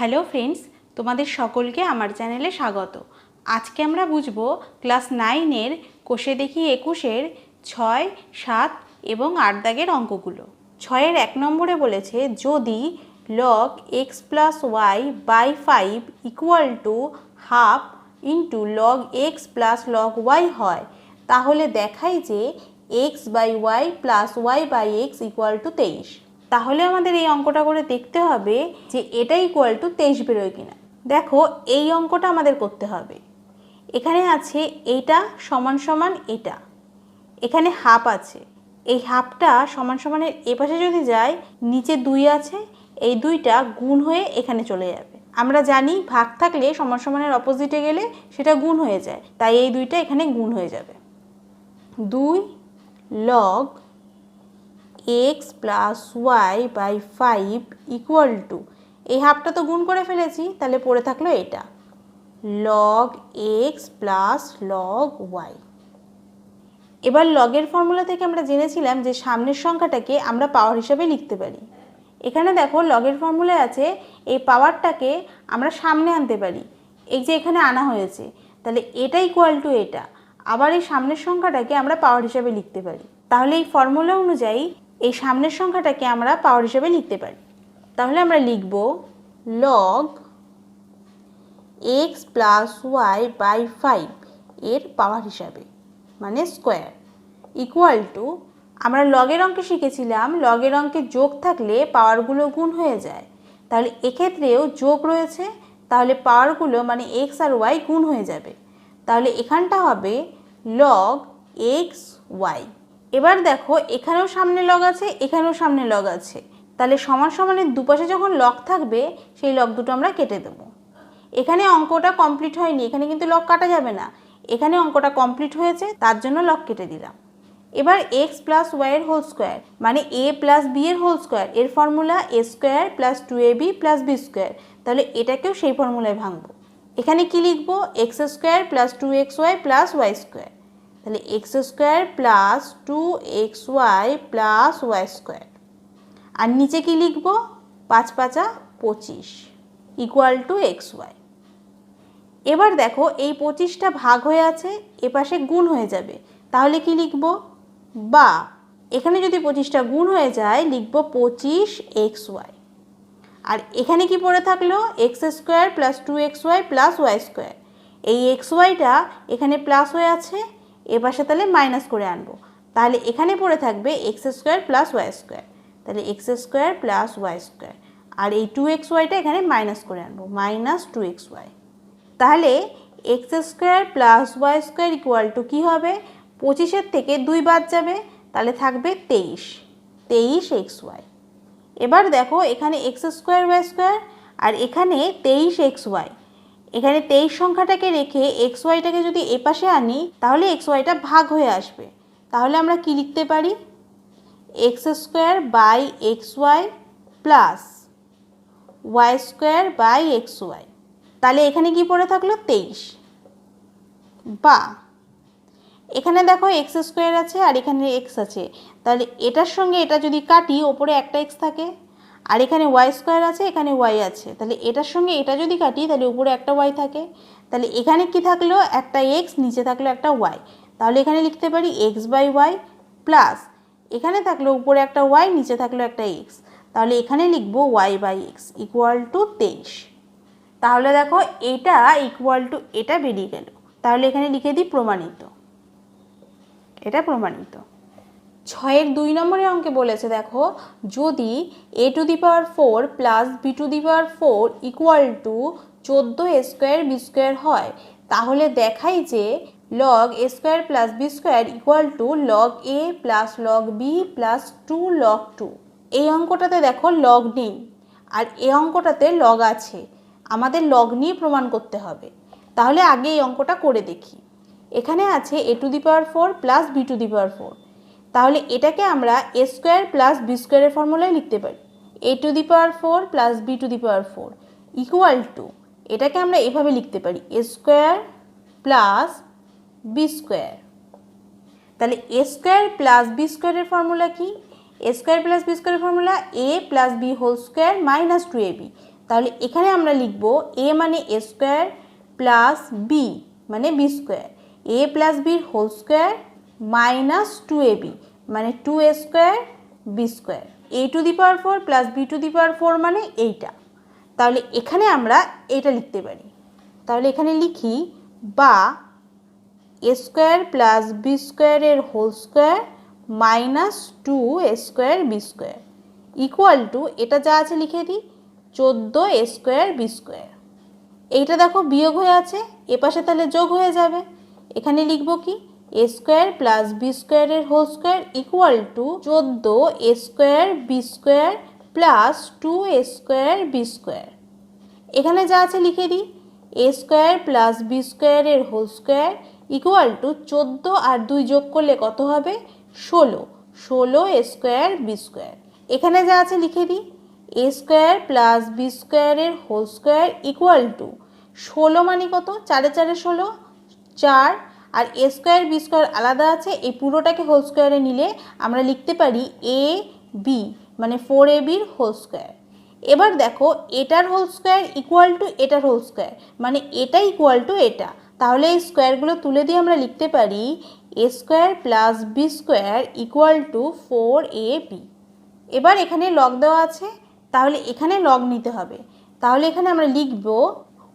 Hello friends, তোমাদের সকলকে আমার চ্যানেলে স্বাগত। আজকে আমরা বুঝব ক্লাস 9-এর কোষে দেখি 21-এর 6, 7 এবং 8 দাগের অঙ্কগুলো। 6-এর 1 নম্বরে বলেছে যদি log x plus y by 5 equal to half into log x plus log y হয়, তাহলে দেখাই যে x by y plus y by x equal to 23। তাহলে আমাদের এই অঙ্কটা করে দেখতে হবে যে এটা ইকুয়াল টু 23 বেরোয় কিনা। দেখো, এই অঙ্কটা আমাদের করতে হবে। এখানে আছে এইটা সমান সমান এটা, এখানে হাফ আছে, এই হাফটা সমান সমানের এপাশে যদি যায়, নিচে 2 আছে, এই 2টা গুণ হয়ে এখানে চলে যাবে। আমরা জানি ভাগ থাকলে সমান সমানের অপোজিটে গেলে সেটা গুণ হয়ে যায়, তাই এই 2টা এখানে গুণ হয়ে যাবে। 2 log x plus y by 5 equal to, এই হাফটা তো গুণ করে ফেলেছি, তাহলে পড়ে থাকলো এটা log x plus log y। এবার লগের ফর্মুলা থেকে আমরা জেনেছিলাম যে সামনের সংখ্যাটাকে আমরা পাওয়ার হিসাবে লিখতে পারি। এখানে দেখো লগের ফর্মুলায় আছে এই পাওয়ারটাকে আমরা সামনে আনতে পারি, এই যে এখানে আনা হয়েছে, তাহলে এটা ইকুয়াল টু এটা। আবার এই সামনের সংখ্যাটাকে আমরা পাওয়ার হিসাবে লিখতে পারি, তাহলে এই ফর্মুলা অনুযায়ী এই সামনের সংখ্যাটাকে আমরা পাওয়ার হিসাবে লিখতে পারি। তাহলে আমরা লিখব log x plus y by 5 এর পাওয়ার হিসাবে, মানে স্কোয়ার, ইকুয়াল টু, আমরা লগের অঙ্কে শিখেছিলাম লগের অঙ্কে যোগ থাকলে পাওয়ারগুলো গুণ হয়ে যায়, তাহলে এক্ষেত্রেও যোগ রয়েছে, তাহলে পাওয়ারগুলো মানে x আর y গুণ হয়ে যাবে, তাহলে এখানটা হবে log x y। এবার দেখো এখানেও সামনে লগ আছে, এখানেও সামনে লগ আছে, তাহলে সমান সমানের দুপাশে যখন লগ থাকবে সেই লগ দুটো আমরা কেটে দেবো। এখানে অঙ্কটা কমপ্লিট হয়নি, এখানে কিন্তু লগ কাটা যাবে না, এখানে অঙ্কটা কমপ্লিট হয়েছে, তার জন্য লগ কেটে দিলাম। এবার x প্লাস ওয়াই এর হোল স্কোয়ার মানে a প্লাস বি এর হোল স্কোয়ার, এর formula a square plus 2ab plus B square, তাহলে এটাকেও সেই ফর্মুলায় ভাঙবো। এখানে কি লিখবো? x square plus 2xy plus Y square, তাহলে X square plus 2xy plus Y square, আর নিচে কি লিখব? 5 5 25 ইকুয়াল টু xy। এবার দেখো এই 25টা ভাগ হয়ে আছে, এপাশে গুণ হয়ে যাবে, তাহলে কি লিখব? বা এখানে যদি 25টা গুণ হয়ে যায় লিখব 25xy, আর এখানে কি পড়ে থাকলো? X square plus 2xy plus Y square, এই xyটা এখানে প্লাস হয়ে আছে, এপাশে তাহলে মাইনাস করে আনবো, তাহলে এখানে পড়ে থাকবে X square plus Y square, তাহলে X square plus Y square, আর এই 2xyটা এখানে মাইনাস করে আনবো, মাইনাস 2xy। তাহলে X square plus Y square equal to কী হবে? 25-এর থেকে 2 বাদ যাবে, তাহলে থাকবে 23xy। এবার দেখো এখানে এক্স স্কোয়ার ওয়াই স্কোয়ার আর এখানে 23xy, এখানে 23 সংখ্যাটাকে রেখে xyটাকে যদি এপাশে আনি তাহলে xyটা ভাগ হয়ে আসবে, তাহলে আমরা কি লিখতে পারি? X square by xy plus Y square by xy, তাহলে এখানে কি পড়ে থাকলো? 23। বা এখানে দেখো এক্স স্কোয়ার আছে আর এখানে এক্স আছে, তাহলে এটার সঙ্গে এটা যদি কাটি ওপরে একটা এক্স থাকে, আর এখানে ওয়াই স্কোয়ার আছে, এখানে ওয়াই আছে, তাহলে এটার সঙ্গে এটা যদি কাটি তাহলে উপরে একটা ওয়াই থাকে, তাহলে এখানে কি থাকলো? একটা এক্স, নিচে থাকলো একটা ওয়াই, তাহলে এখানে লিখতে পারি এক্স বাই ওয়াই প্লাস এখানে থাকলো উপরে একটা ওয়াই, নিচে থাকলো একটা এক্স, তাহলে এখানে লিখবো y by x equal to 23। তাহলে দেখো এটা ইকুয়াল টু এটা বেরিয়ে গেল, তাহলে এখানে লিখে দিই প্রমাণিত, এটা প্রমাণিত। 6-এর 2 নম্বরের অঙ্কে বলেছে দেখো যদি a to the power 4 plus B to the power 4 equal to 14 square b square হয়, তাহলে দেখাই যে log a square plus B square equal to log a plus log b plus 2 log 2। এই অঙ্কটাতে দেখো লগ নেই, আর এই অঙ্কটাতে লগ আছে, আমাদের লগ নিয়ে প্রমাণ করতে হবে, তাহলে আগে এই অঙ্কটা করে দেখি। এখানে আছে a to the power 4 plus B to the power 4, তাহলে এটাকে আমরা এ স্কোয়ার প্লাস বি স্কোয়ারের ফর্মুলায় লিখতে পারি, a to the power 4 plus B to the power 4 equal to, এটাকে আমরা এভাবে লিখতে পারি A square plus B square. তাহলে এ স্কোয়ার প্লাস বি স্কোয়ারের ফর্মুলা কি? এ স্কোয়ার প্লাস বি স্কোয়ারের formula A plus B whole square minus 2ab, তাহলে এখানে আমরা লিখব a মানে a স্কোয়ার প্লাস b মানে b স্কোয়ার, a প্লাস বির হোল স্কোয়ার মাইনাস 2ab মানে 2a square b square, a to the power 4 plus b to the power 4 মানে এইটা। তাহলে এখানে আমরা এটা লিখতে পারি। তাহলে এখানে লিখি বা a স্কোয়ার প্লাস b স্কোয়ারের whole square minus 2a square b square equal to, এটা যা আছে লিখে দিই, 14a স্কোয়ার b স্কোয়ার। এইটা দেখো বিয়োগ হয়ে আছে, এপাশে তাহলে যোগ হয়ে যাবে। এখানে লিখব কি a স্কোয়ার প্লাস b স্কোয়ারের whole square equal to 14a square b square plus 2a square b square. এখানে যা আছে লিখে দিই, a স্কোয়ার প্লাস b স্কোয়ারের হোল স্কোয়ার ইকুয়াল টু 14 আর 2 যোগ করলে কত হবে 16, 16a স্কোয়ার b স্কোয়ার। এখানে যা আছে লিখে দিই, a স্কোয়ার প্লাস b স্কোয়ারের হোল স্কোয়ার ইকুয়াল টু 16 মানে কত, 4 এ 4 16 4, আর a স্কোয়ার b স্কোয়ার আলাদা আছে, এই পুরোটাকে হোল স্কোয়ারে নিলে আমরা লিখতে পারি a b মানে 4ab-র হোল স্কোয়ার। এবার দেখো এটার হোল স্কোয়ার ইকুয়াল টু এটার হোল স্কোয়ার মানে এটা ইকুয়াল টু এটা, তাহলে এই স্কোয়ারগুলো তুলে দিয়ে আমরা লিখতে পারি a square plus b square equal two 4ab। এবার এখানে লগ দেওয়া আছে, তাহলে এখানে লগ নিতে হবে। তাহলে এখানে আমরা লিখব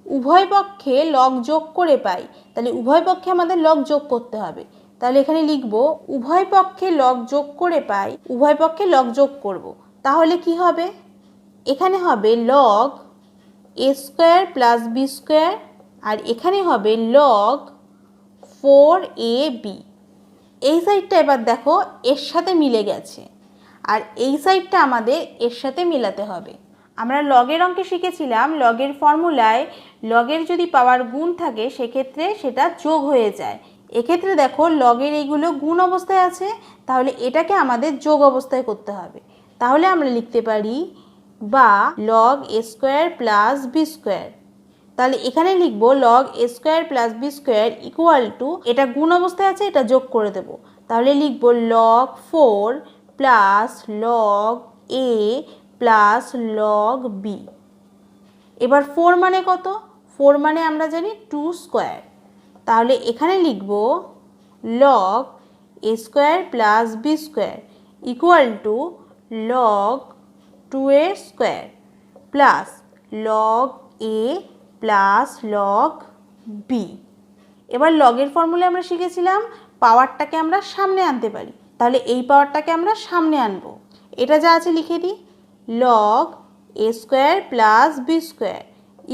উভয় পক্ষে লগ যোগ করে পাই, তাহলে উভয় পক্ষে আমাদের লগ যোগ করতে হবে। তাহলে এখানে লিখব উভয় পক্ষে লগ যোগ করে পাই, উভয় পক্ষে লগ যোগ করব, তাহলে কি হবে, এখানে হবে log a square plus b square আর এখানে হবে লগ 4ab। এই সাইডটা এবার দেখো এর সাথে মিলে গেছে, আর এই সাইডটা আমাদের এর সাথে মেলাতে হবে। আমরা লগের অঙ্কে শিখেছিলাম লগের ফর্মুলায় লগের যদি পাওয়ার গুণ থাকে সেক্ষেত্রে সেটা যোগ হয়ে যায়। এক্ষেত্রে দেখো লগের এইগুলো গুণ অবস্থায় আছে, তাহলে এটাকে আমাদের যোগ অবস্থায় করতে হবে। তাহলে আমরা লিখতে পারি বা log a square plus b square. তাহলে এখানে লিখব log a square plus b square equal to, এটা গুণ অবস্থায় আছে এটা যোগ করে দেব, তাহলে লিখব log 4 plus log a plus log b। এবার 4 মানে কত, 4 মানে আমরা জানি 2 স্কোয়ার, তাহলে এখানে লিখব log a square plus b square equal to log 2a square plus log a plus log b। এবার লগের ফর্মুলা আমরা শিখেছিলাম পাওয়ারটাকে আমরা সামনে আনতে পারি, তাহলে এই পাওয়ারটাকে আমরা সামনে আনবো। এটা যা আছে লিখে দিই, log a square plus b square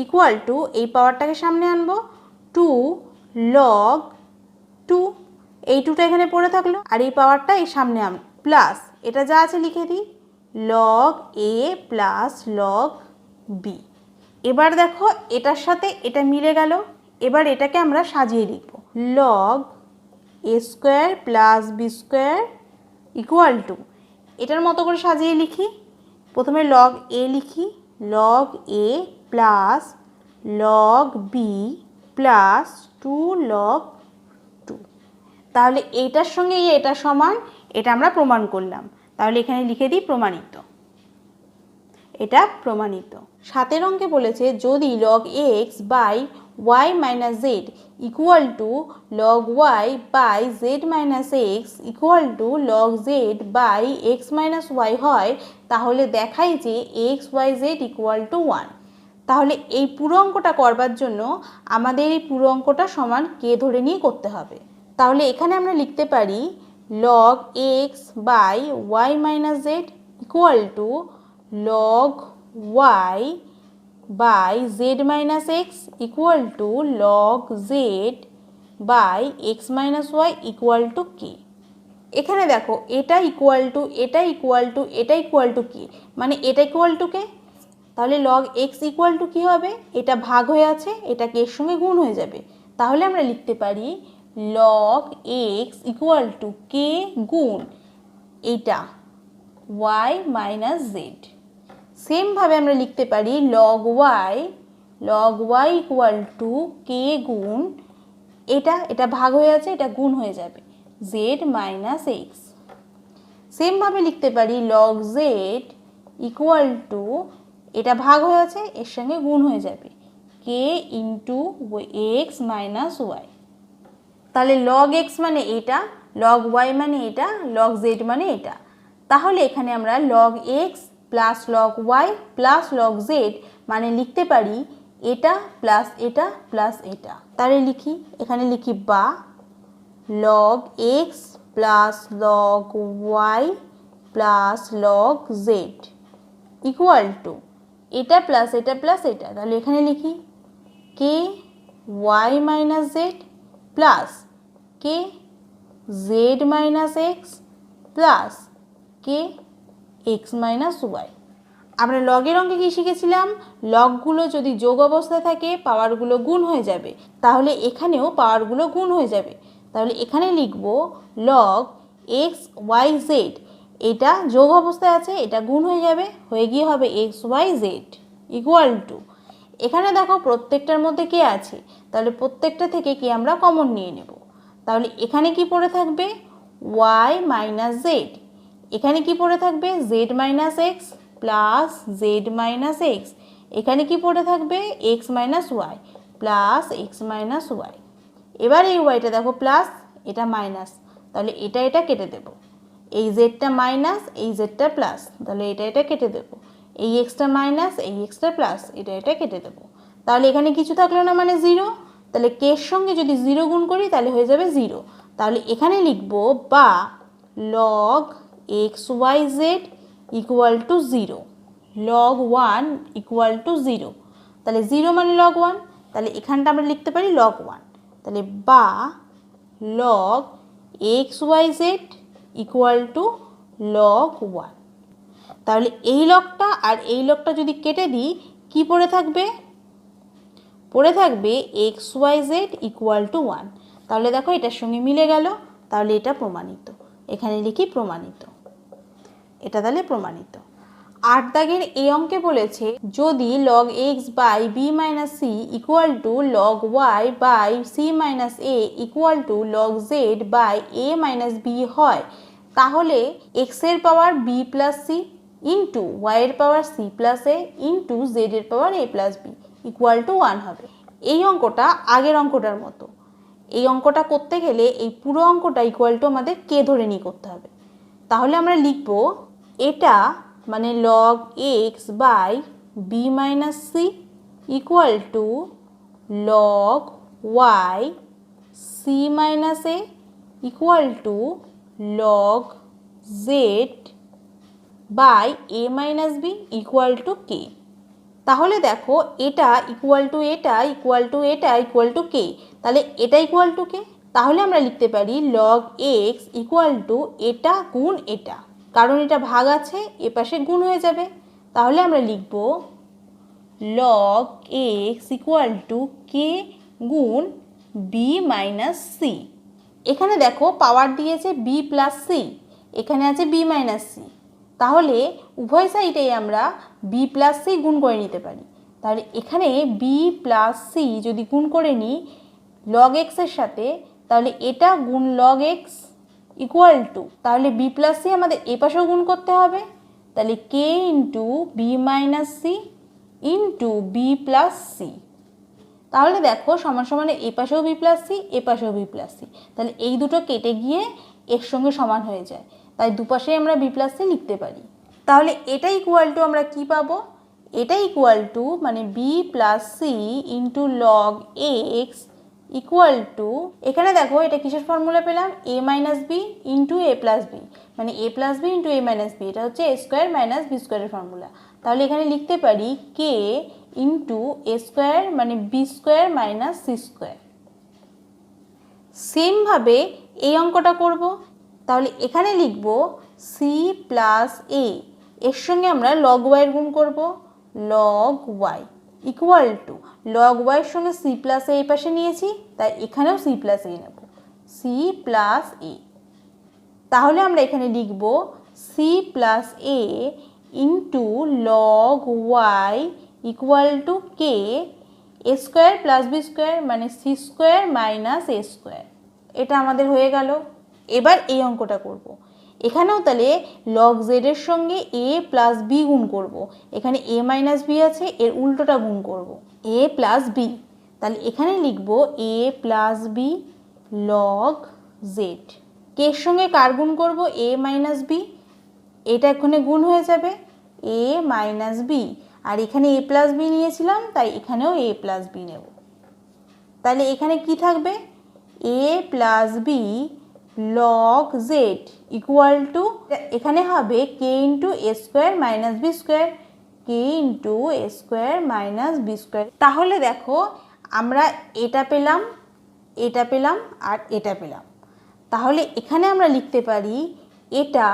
equal to, এই পাওয়ারটাকে সামনে আনবো 2 লগ 2, এই 2টা এখানে পড়ে থাকলো আর এই পাওয়ারটা এই সামনে আন প্লাস, এটা যা আছে লিখে দিই log a plus log b। এবার দেখো এটার সাথে এটা মিলে গেল, এবার এটাকে আমরা সাজিয়ে লিখব log a square plus b square equal two, এটার মতো করে সাজিয়ে লিখি, প্রথমে লগ a লিখি, log a plus log b plus 2 log 2। তাহলে এইটার সঙ্গে এটা সমান, এটা আমরা প্রমাণ করলাম। তাহলে এখানে লিখে দিই প্রমাণিত, এটা প্রমাণিত। 7 অঙ্কে বলেছে যদি log x by y minus Z equal to log y by Z minus x equal to log Z by x minus y হয়, তাহলে দেখাই যে x y z equal to 1। তাহলে এই পুরো অঙ্কটা করবার জন্য আমাদের এই পুরো অঙ্কটা সমান কে ধরে নিয়ে করতে হবে। তাহলে এখানে আমরা লিখতে পারি log x by Y minus Z equal to log y by Z minus x equal to log Z by x minus Y equal to K. এখানে দেখো এটা ইকুয়াল টু এটা ইকুয়াল টু এটা ইকুয়াল টু কে, মানে এটা equal to K, তাহলে log x equal to কী হবে, এটা ভাগ হয়ে আছে, এটা কে এর সঙ্গে গুণ হয়ে যাবে। তাহলে আমরা লিখতে পারি লগ এক্স ইকুয়াল টু কে গুণ এইটা ওয়াই মাইনাস জেড। সেমভাবে আমরা লিখতে পারি লগ ওয়াই ইকুয়াল টু কে গুণ এটা ভাগ হয়ে আছে, এটা গুণ হয়ে যাবে জেড মাইনাস এক্স। সেমভাবে লিখতে পারি লগ জেড ইকুয়াল টু এটা ভাগ হয়ে আছে, এর সঙ্গে গুণ হয়ে যাবে কে ইন্টু এক্স মাইনাস ওয়াই। তাহলে লগ এক্স মানে এটা, লগ ওয়াই মানে এটা, লগ জেড মানে এটা। তাহলে এখানে আমরা log x plus log Y plus log z মানে লিখতে পারি এটা প্লাস এটা প্লাস এটা। তাহলে লিখি, এখানে লিখি বা log x plus log Y plus log Z equal to এটা প্লাস এটা প্লাস এটা। তাহলে এখানে লিখি k y minus z plus k z minus x plus k x minus y. আমরা লগের অঙ্কে কী শিখেছিলাম? লগগুলো যদি যোগ অবস্থায় থাকে পাওয়ারগুলো গুণ হয়ে যাবে, তাহলে এখানেও পাওয়ারগুলো গুণ হয়ে যাবে। তাহলে এখানে লিখব লগ এক্স ওয়াই জেড, এটা যোগ অবস্থায় আছে, এটা গুণ হয়ে যাবে, হয়ে গিয়ে হবে x y z equal to, এখানে দেখো প্রত্যেকটার মধ্যে কে আছে, তাহলে প্রত্যেকটা থেকে কি আমরা কমন নিয়ে নেব। তাহলে এখানে কি পড়ে থাকবে ওয়াই মাইনাস জেড, এখানে কি পড়ে থাকবে z minus x plus z minus x, এখানে কি পড়ে থাকবে x minus y plus x minus y. এবার এই ওয়াইটা দেখো প্লাস, এটা মাইনাস, তাহলে এটা এটা কেটে দেব, এই জেডটা মাইনাস এই জেডটা প্লাস, তাহলে এটা এটা কেটে দেব, এই এক্সটা মাইনাস এই এক্সটা প্লাস, এটা এটা কেটে দেব। তাহলে এখানে কিছু থাকলো না মানে জিরো, তাহলে কের সঙ্গে যদি জিরো গুণ করি তাহলে হয়ে যাবে জিরো। তাহলে এখানে লিখব বা log x y z equal to zero, log one equal to zero. তাহলে জিরো মানে লগ ওয়ান, তাহলে এখানটা আমরা লিখতে পারি লগ ওয়ান। তাহলে বা log x y z equal to log one. তাহলে এই লগটা আর এই লগটা যদি কেটে দিই কি পড়ে থাকবে? পড়ে থাকবে x y z equal to one. তাহলে দেখো এটার সঙ্গে মিলে গেল, তাহলে এটা প্রমাণিত। এখানে লিখি প্রমাণিত, এটা তাহলে প্রমাণিত। 8 দাগের এই অঙ্কে বলেছে যদি log x by B minus C equal to log Y by C minus A equal to log Z by A minus B হয়, তাহলে এক্সের power B plus C into ওয়াইয়ের পাওয়ার সি প্লাস এ ইন্টু জেডের power A plus B equal to 1 হবে। এই অঙ্কটা আগের অঙ্কটার মতো। এই অঙ্কটা করতে গেলে এই পুরো অঙ্কটা ইকুয়াল টু আমাদের কে ধরে নিয়ে করতে হবে। তাহলে আমরা লিখব এটা মানে log x by B minus C equal to log Y C minus A equal to log Z by A minus B equal to K. তাহলে দেখো এটা ইকুয়াল টু এটা ইকুয়াল টু এটা ইকুয়াল টু কে, তাহলে এটা equal to K. তাহলে আমরা লিখতে পারি লগ এক্স ইকুয়াল টু এটা গুণ এটা, কারণ এটা ভাগ আছে এপাশে গুণ হয়ে যাবে। তাহলে আমরা লিখব লগ এক্স ইকুয়াল টু কে গুণ বি মাইনাস সি। এখানে দেখো পাওয়ার দিয়েছে বি প্লাস সি, এখানে আছে বি মাইনাস সি, তাহলে উভয় সাইডেই আমরা বি প্লাস সি গুণ করে নিতে পারি। তাহলে এখানে বি প্লাস সি যদি গুণ করে নিই লগ এক্সের সাথে, তাহলে এটা গুণ লগ এক্স ইকুয়াল টু, তাহলে বি প্লাস সি আমাদের এপাশেও গুণ করতে হবে, তাহলে K into B minus C into B plus C. তাহলে দেখো সমান সমানে এপাশেও বি প্লাস সি এপাশেও বি প্লাস সি, তাহলে এই দুটো কেটে গিয়ে এর সঙ্গে সমান হয়ে যায়, তাই দুপাশে আমরা বি প্লাস সি লিখতে পারি। তাহলে এটা ইকুয়াল টু আমরা কি পাবো? এটা ইকুয়াল টু মানে b plus C into log x equal to, এখানে দেখো এটা কিসের ফর্মুলা পেলাম? A minus b into a plus b, মানে a plus b into a minus b, এটা হচ্ছে এ স্কোয়ার মাইনাস বি স্কোয়ারের ফর্মুলা। তাহলে এখানে লিখতে পারি কে ইন্টু এ স্কোয়ার মানে b square minus C square. সেমভাবে এই অঙ্কটা করব। তাহলে এখানে লিখব সি প্লাস এ, এর সঙ্গে আমরা লগ ওয়াইয়ের গুণ করব, log Y equal to log ওয়াইয়ের সঙ্গে সি প্লাস এ এই পাশে নিয়েছি, তাই এখানেও সি প্লাস এ নেব, সি প্লাস এ। তাহলে আমরা এখানে লিখব c plus A into log Y equal to k a square plus B square মানে সি স্কোয়ার মাইনাস এ স্কোয়ার। এটা আমাদের হয়ে গেল। এবার এই অঙ্কটা করব। এখানেও তাহলে লগ জেড এর সঙ্গে এ প্লাস বি গুণ করব। এখানে এ মাইনাস বি আছে, এর উল্টোটা গুণ করব, এ প্লাস বি। তাহলে এখানে লিখব এ প্লাস বি লগ জেড। কে এর সঙ্গে কার গুণ করব? এ মাইনাস বি। এটা এখানে গুণ হয়ে যাবে এ মাইনাস বি, আর এখানে এ প্লাস বি নিয়েছিলাম তাই এখানেও এ প্লাস বি নেব। তাহলে এখানে কি থাকবে? A plus B log Z equal to, এখানে হবে কে ইন্টু এ square minus B square, K into এ স্কোয়ার মাইনাস বি স্কোয়ার। তাহলে দেখো আমরা এটা পেলাম, এটা পেলাম, আর এটা পেলাম। তাহলে এখানে আমরা লিখতে পারি এটা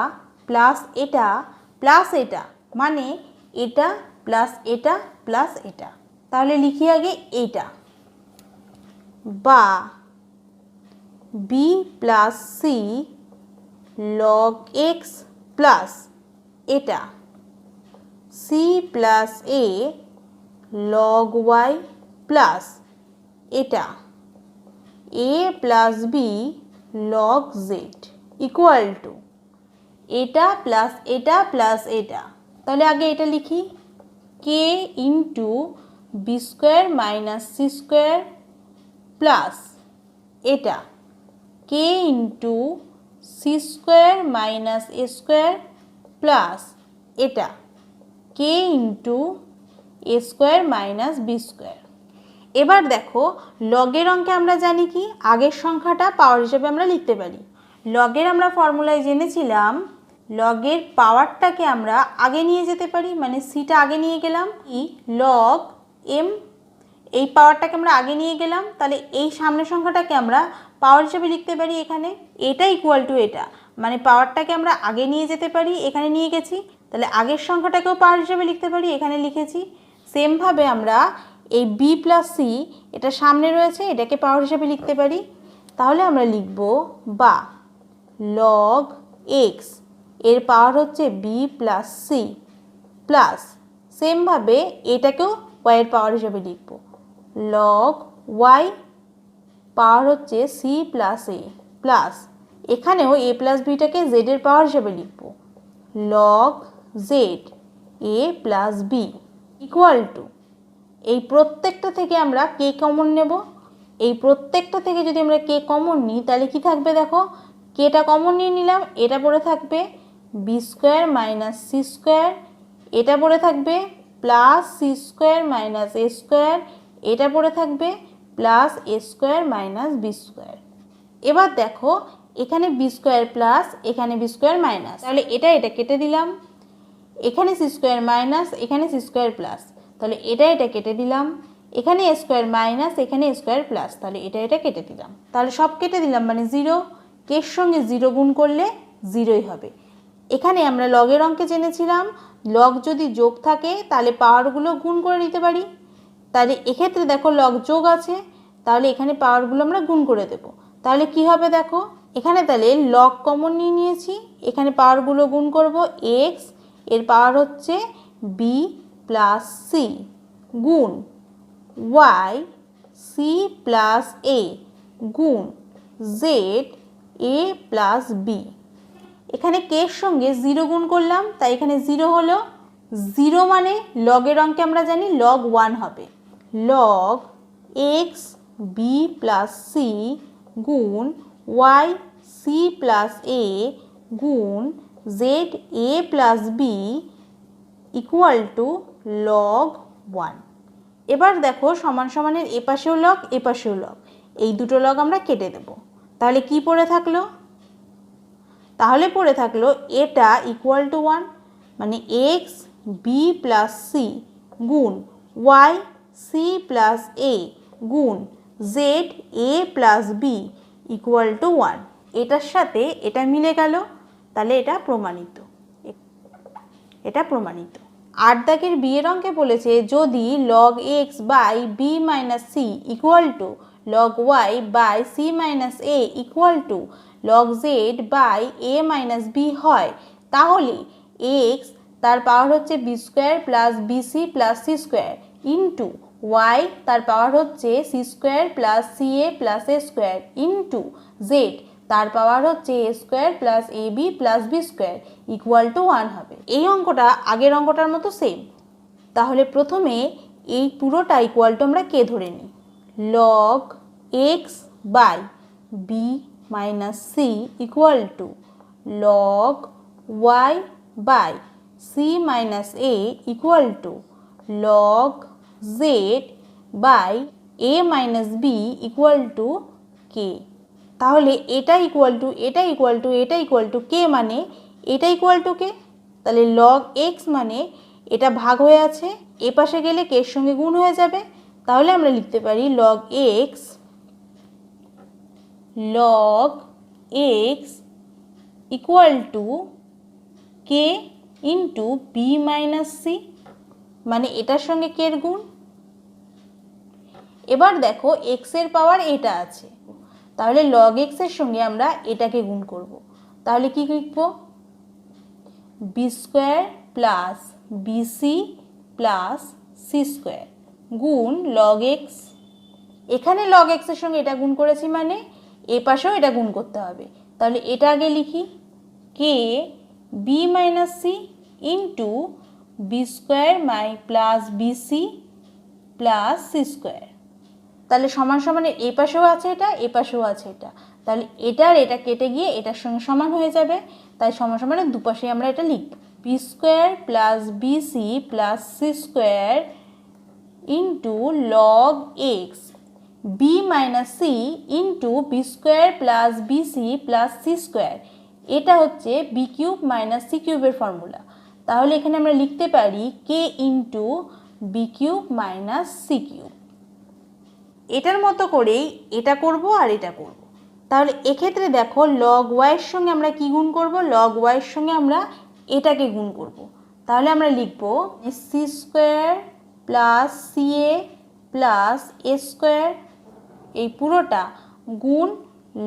প্লাস এটা প্লাস এটা, মানে এটা প্লাস এটা প্লাস এটা। তাহলে লিখি আগে এইটা, বা B plus C log x plus এটা C plus A log Y plus এটা A plus B log Z equal to এটা প্লাস এটা প্লাস এটা। তাহলে আগে এটা লিখি, K into B square minus C square plus এটা K into C square minus এ স্কোয়ার প্লাস এটা কে ইন্টু এ স্কোয়ার মাইনাস বি স্কোয়ার। এবার দেখো লগের অঙ্কে আমরা জানি কি আগের সংখ্যাটা পাওয়ার হিসেবে আমরা লিখতে পারি। লগের আমরা ফর্মুলায় জেনেছিলাম লগের পাওয়ারটাকে আমরা আগে নিয়ে যেতে পারি, মানে সিটা আগে নিয়ে গেলাম, ই লগ এম, এই পাওয়ারটাকে আমরা আগে নিয়ে গেলাম। তাহলে এই সামনের সংখ্যাটাকে আমরা পাওয়ার হিসেবে লিখতে পারি এখানে, এটা ইকুয়াল টু এটা, মানে পাওয়ারটাকে আমরা আগে নিয়ে যেতে পারি, এখানে নিয়ে গেছি। তাহলে আগের সংখ্যাটাকেও পাওয়ার হিসেবে লিখতে পারি, এখানে লিখেছি। সেমভাবে আমরা এই বি প্লাস সি, এটা সামনে রয়েছে, এটাকে পাওয়ার হিসেবে লিখতে পারি। তাহলে আমরা লিখব বা লগ এক্স, এর পাওয়ার হচ্ছে বি প্লাস সি প্লাস, সেমভাবে এটাকেও ওয়াইয়ের পাওয়ার হিসেবে লিখব, লগ ওয়াই পাওয়ার হচ্ছে সি প্লাস এ প্লাস, এখানেও এ প্লাস বিটাকে জেডের পাওয়ার হিসেবে লিখব, log z a plus B equal to, এই প্রত্যেকটা থেকে আমরা কে কমন নেব। এই প্রত্যেকটা থেকে যদি আমরা কে কমন নিই তাহলে কি থাকবে? দেখো কেটা কমন নিয়ে নিলাম, এটা পড়ে থাকবে b square minus C square, এটা পড়ে থাকবে প্লাস সি স্কোয়ার মাইনাস এ স্কোয়ার, এটা পড়ে থাকবে প্লাস এ স্কোয়ার মাইনাস বি স্কোয়ার। এবার দেখো এখানে বি স্কোয়ার প্লাস, এখানে বি স্কোয়ার মাইনাস, তাহলে এটা কেটে দিলাম। এখানে সি স্কোয়ার মাইনাস, এখানে সি স্কোয়ার প্লাস, তাহলে এটা কেটে দিলাম। এখানে এ স্কোয়ার মাইনাস, এখানে এ স্কোয়ার প্লাস, তাহলে এটা কেটে দিলাম। তাহলে সব কেটে দিলাম, মানে জিরো। কের সঙ্গে জিরো গুণ করলে জিরোই হবে। এখানে আমরা লগের অঙ্কে জেনেছিলাম লগ যদি যোগ থাকে তাহলে পাওয়ারগুলো গুণ করে নিতে পারি। তাহলে এক্ষেত্রে দেখো লগ যোগ আছে, তাহলে এখানে পাওয়ারগুলো আমরা গুণ করে দেব। তাহলে কি হবে দেখো, এখানে তাহলে লগ কমন নিয়ে নিয়েছি, এখানে পাওয়ারগুলো গুণ করব, এক্স এর পাওয়ার হচ্ছে বি প্লাস সি গুণ ওয়াই সি প্লাস এ গুণ জেড এ প্লাস বি। এখানে কে এর সঙ্গে জিরো গুণ করলাম, তাই এখানে জিরো হলো। জিরো মানে লগের অঙ্কে আমরা জানি লগ ওয়ান হবে, log x b plus c গুণ ওয়াই সি প্লাস এ গুণ Z a plus B equal to log one. এবার দেখো সমান সমানের এপাশেও লগ এপাশেও লগ, এই দুটো লগ আমরা কেটে দেব। তাহলে কি পড়ে থাকলো? তাহলে পড়ে থাকলো এটা ইকুয়াল টু ওয়ান, মানে এক্স বি প্লাস সি গুণ ওয়াই সি প্লাস এ গুণ Z a plus B equal to one. এটার সাথে এটা মিলে গেল, তাহলে এটা প্রমাণিত, এটা প্রমাণিত। 8 দাগের বিয়ের অঙ্কে বলেছে যদি log x by B minus C equal to log Y by C minus A equal to log Z by A minus B হয়, তাহলে এক্স তার পাওয়ার হচ্ছে b square plus BC plus C square into y তার power হচ্ছে c square plus C এ plus এ square into z তার power হচ্ছে a square plus ab plus b square equal to 1 হবে। এই অঙ্কটা আগের অঙ্কটার মতো সেম। তাহলে প্রথমে এই পুরোটা ইকুয়াল টু আমরা কে ধরে নিই, log x by B minus C equal to log Y by C minus A equal to log Z by A minus B equal to K. তাহলে এটা ইকুয়াল টু এটা ইকুয়াল টু এটা equal to K, মানে এটা equal to K. তাহলে log x মানে এটা ভাগ হয়ে আছে, এ পাশে গেলে কে এর সঙ্গে গুণ হয়ে যাবে। তাহলে আমরা লিখতে পারি log x equal to K into B minus c, মানে এটার সঙ্গে কে এর গুণ। এবার দেখো এক্স এর পাওয়ার এটা আছে, তাহলে লগ এক্স এর সঙ্গে আমরা এটাকে গুণ করব। তাহলে কি লিখব, B square plus BC plus C square গুণ লগ এক্স। এখানে লগ এক্স এর সঙ্গে এটা গুণ করেছি, মানে এ পাশেও এটা গুণ করতে হবে। তাহলে এটা আগে লিখি, K B minus C into B square plus BC plus C square. তাহলে সমান সমানের এ পাশেও আছে এটা, এ পাশেও আছে এটা, তাহলে এটার এটা কেটে গিয়ে এটার সঙ্গে সমান হয়ে যাবে। তাই সমান সমানের দুপাশে আমরা এটা লিখব, B square plus BC plus C square into log x B minus C into B square plus BC plus C square. এটা হচ্ছে বি কিউব মাইনাস সি কিউবের ফর্মুলা। তাহলে এখানে আমরা লিখতে পারি কে into B cube minus C cube. এটার মতো করেই এটা করব আর এটা করব। তাহলে এক্ষেত্রে দেখো লগ ওয়াইয়ের সঙ্গে আমরা কি গুণ করব, লগ ওয়াইয়ের সঙ্গে আমরা এটাকে গুণ করব। তাহলে আমরা লিখব সি স্কোয়ার প্লাস সি এ প্লাস এ স্কোয়ার, এই পুরোটা গুণ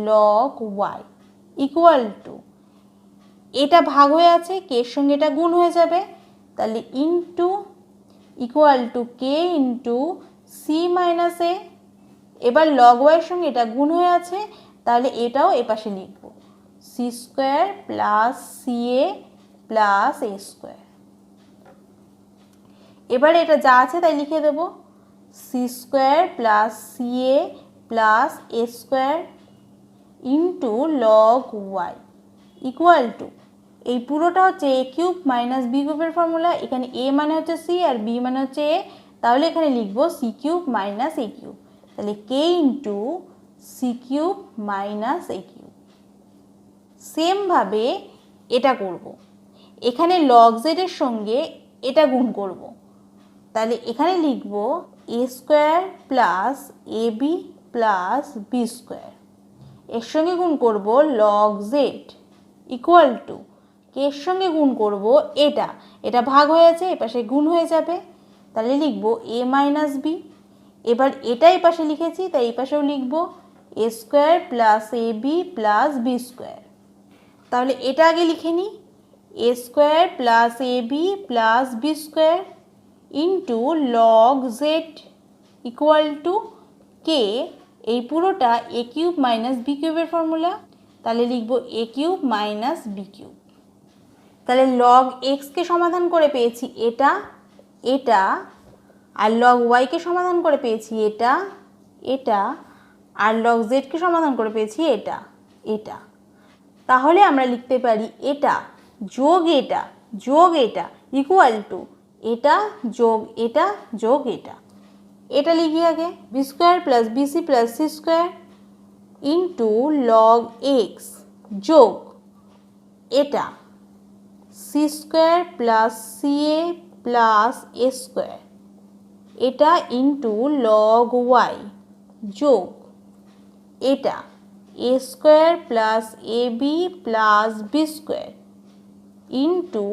লগ ওয়াই ইকুয়াল টু, এটা ভাগ হয়ে আছে কে এর সঙ্গে এটা গুণ হয়ে যাবে, তাহলে into equal to K into C minus A. এবার লগ ওয়াইয়ের সঙ্গে এটা গুণ হয়ে আছে, তাহলে এটাও এপাশে লিখব, সি স্কোয়ার প্লাস সি এ প্লাস এ স্কোয়ার। এবার এটা যা আছে তাই লিখে দেব, C square plus C A plus A square into log Y equal to, এই পুরোটা হচ্ছে এ কিউব মাইনাস বি কিউবের ফর্মুলা। এখানে এ মানে হচ্ছে সি আর বি মানে হচ্ছে এ, তাহলে এখানে লিখব C cube minus A cube. তাহলে K into C cube minus A cube. সেমভাবে এটা করব, এখানে লগ জেডের সঙ্গে এটা গুণ করব। তাহলে এখানে লিখব A square plus A B plus B square, এর সঙ্গে গুণ করব লগ জেড ইকুয়াল টু, কে এর সঙ্গে গুণ করব এটা, এটা ভাগ হয়ে আছে এপাশে গুণ হয়ে যাবে। তাহলে লিখব এ মাইনাস বি। এবার এটা এই পাশে লিখেছি তাই এই পাশেও লিখব A square plus A B plus B square. তাহলে এটা আগে লিখে নিই, A square plus A B plus B square into log Z equal to K, এই পুরোটা এ কিউব মাইনাস বি কিউবের ফর্মুলা। তাহলে লিখব A cube minus B cube. তাহলে লগ এক্সকে সমাধান করে পেয়েছি এটা এটা, আর লগ ওয়াইকে সমাধান করে পেয়েছি এটা এটা, আর লগ জেডকে সমাধান করে পেয়েছি এটা এটা। তাহলে আমরা লিখতে পারি এটা যোগ এটা যোগ এটা ইকুয়াল টু এটা যোগ এটা যোগ এটা। এটা লিখি আগে, B square plus BC plus C square into log X যোগ এটা সি স্কোয়ার প্লাস সি এ প্লাস এ স্কোয়ার, এটা ইন্টু লগ ওয়াই যোগ এটা A square plus A B plus B square into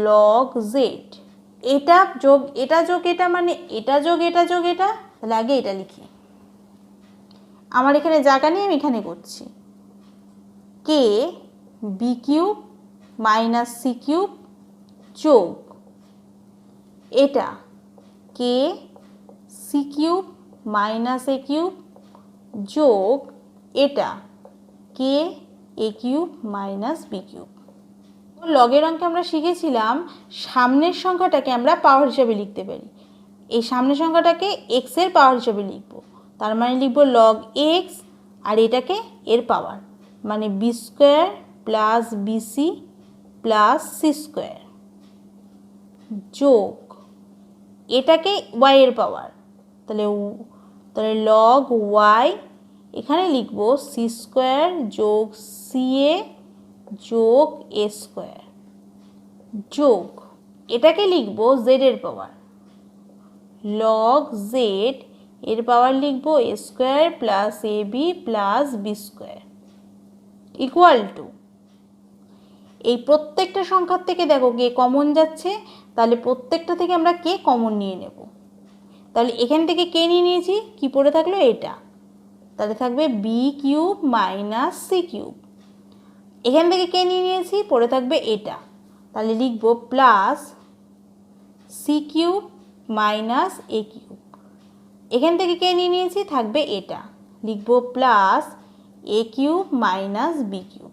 log Z. এটা যোগ এটা যোগ এটা মানে এটা যোগ এটা যোগ এটা। তাহলে আগে এটা লিখি, আমার এখানে জায়গা নেই আমি এখানে করছি, K B cube minus C cube যোগ এটা K C cube minus A cube যোগ এটা K A cube minus B cube. লগের অঙ্কে আমরা শিখেছিলাম সামনের সংখ্যাটাকে আমরা পাওয়ার হিসাবে লিখতে পারি। এই সামনের সংখ্যাটাকে এক্সের পাওয়ার হিসাবে লিখব, তার মানে লিখব লগ এক্স, আর এটাকে এর পাওয়ার, মানে b square plus BC plus C square, যোগ এটাকে ওয়াই এর পাওয়ার, তাহলে লগ ওয়াই, এখানে লিখব সি স্কোয়ার যোগ সি এ যোগ এ স্কোয়ার, যোগ এটাকে লিখব জেড এর পাওয়ার, লগ জেড এর পাওয়ার লিখব A square plus A B plus B square, equal to এই প্রত্যেকটা সংখ্যার থেকে দেখো কে কমন যাচ্ছে, তাহলে প্রত্যেকটা থেকে আমরা কে কমন নিয়ে নেব। তাহলে এখান থেকে কে নিয়ে নিয়েছি, কি পড়ে থাকলো এটা, তাহলে থাকবে b cube minus C cube. এখান থেকে কে নিয়ে নিয়েছি, পড়ে থাকবে এটা, তাহলে লিখব plus C cube minus A cube. এখান থেকে কে নিয়ে নিয়েছি, থাকবে এটা, লিখব প্লাস এ কিউব মাইনাস বি কিউব।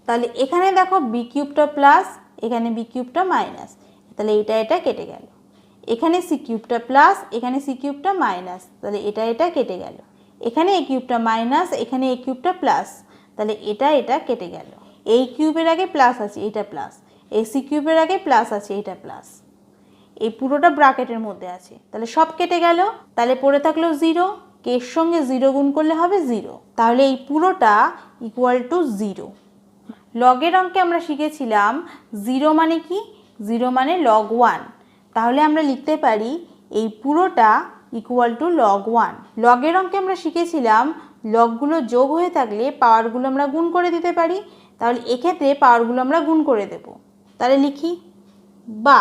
তাহলে এখানে দেখো বি কিউবটা প্লাস, এখানে বি কিউবটা মাইনাস, তাহলে এটা কেটে গেল। এখানে সি কিউবটা প্লাস, এখানে সি কিউবটা মাইনাস, তাহলে এটা কেটে গেল। এখানে এ কিউবটা মাইনাস, এখানে এ কিউবটা প্লাস, তাহলে এটা কেটে গেল। এই কিউবের আগে প্লাস আছে, এটা প্লাস, এই সি কিউবের আগে প্লাস আছে, এটা প্লাস, এই পুরোটা ব্র্যাকেটের মধ্যে আছে, তাহলে সব কেটে গেল। তাহলে পড়ে থাকলো জিরো, কের সঙ্গে জিরো গুণ করলে হবে জিরো, তাহলে এই পুরোটা ইকুয়াল টু জিরো। লগের অঙ্কে আমরা শিখেছিলাম জিরো মানে কি, জিরো মানে লগ ওয়ান, তাহলে আমরা লিখতে পারি এই পুরোটা ইকুয়াল টু লগ ওয়ান। লগের অঙ্কে আমরা শিখেছিলাম লগগুলো যোগ হয়ে থাকলে পাওয়ারগুলো আমরা গুণ করে দিতে পারি, তাহলে এক্ষেত্রে পাওয়ারগুলো আমরা গুণ করে দেব। তাহলে লিখি, বা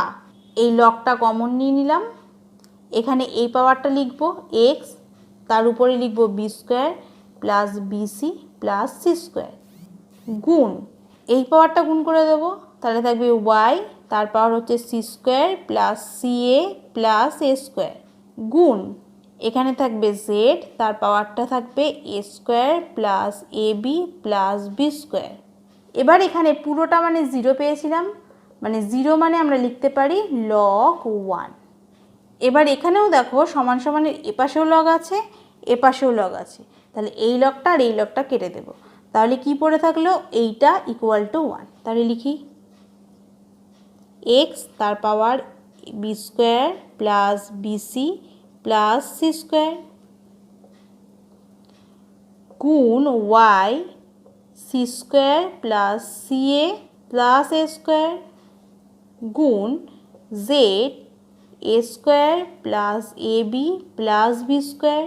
এই লগটা কমন নিয়ে নিলাম, এখানে এই পাওয়ারটা লিখব এক্স, তার উপরে লিখব B square plus BC plus C square, গুণ এই পাওয়ারটা গুণ করে দেব, তাহলে থাকবে ওয়াই, তার পাওয়ার হচ্ছে সি স্কোয়ার প্লাস সি এ প্লাস এ স্কোয়ার, গুণ এখানে থাকবে জেড, তার পাওয়ারটা থাকবে এ square plus A B plus B square. এবার এখানে পুরোটা মানে জিরো পেয়েছিলাম, মানে জিরো মানে আমরা লিখতে পারি লগ ওয়ান। এবার এখানেও দেখো সমান সমানের এপাশেও লগ আছে, এপাশেও লগ আছে, তাহলে এই লগটা আর এই লগটা কেটে দেব, তাহলে কি পড়ে থাকলো, এইটা ইকুয়াল টু ওয়ান। তাহলে লিখি এক্স, তার power B square plus BC plus C square, গুণ Y C square plus C এ প্লাস এ স্কোয়ার, গুণ Z A square plus A B plus B square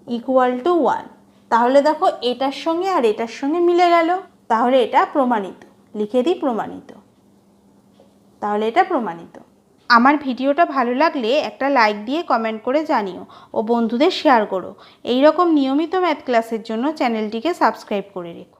equal to one. তাহলে দেখো এটার সঙ্গে আর এটার সঙ্গে মিলে গেল, তাহলে এটা প্রমাণিত। লিখে দিই প্রমাণিত, তাহলে এটা প্রমাণিত। আমার ভিডিওটা ভালো লাগলে একটা লাইক দিয়ে কমেন্ট করে জানিও ও বন্ধুদের শেয়ার করো। এই রকম নিয়মিত ম্যাথ ক্লাসের জন্য চ্যানেলটিকে সাবস্ক্রাইব করে রেখো।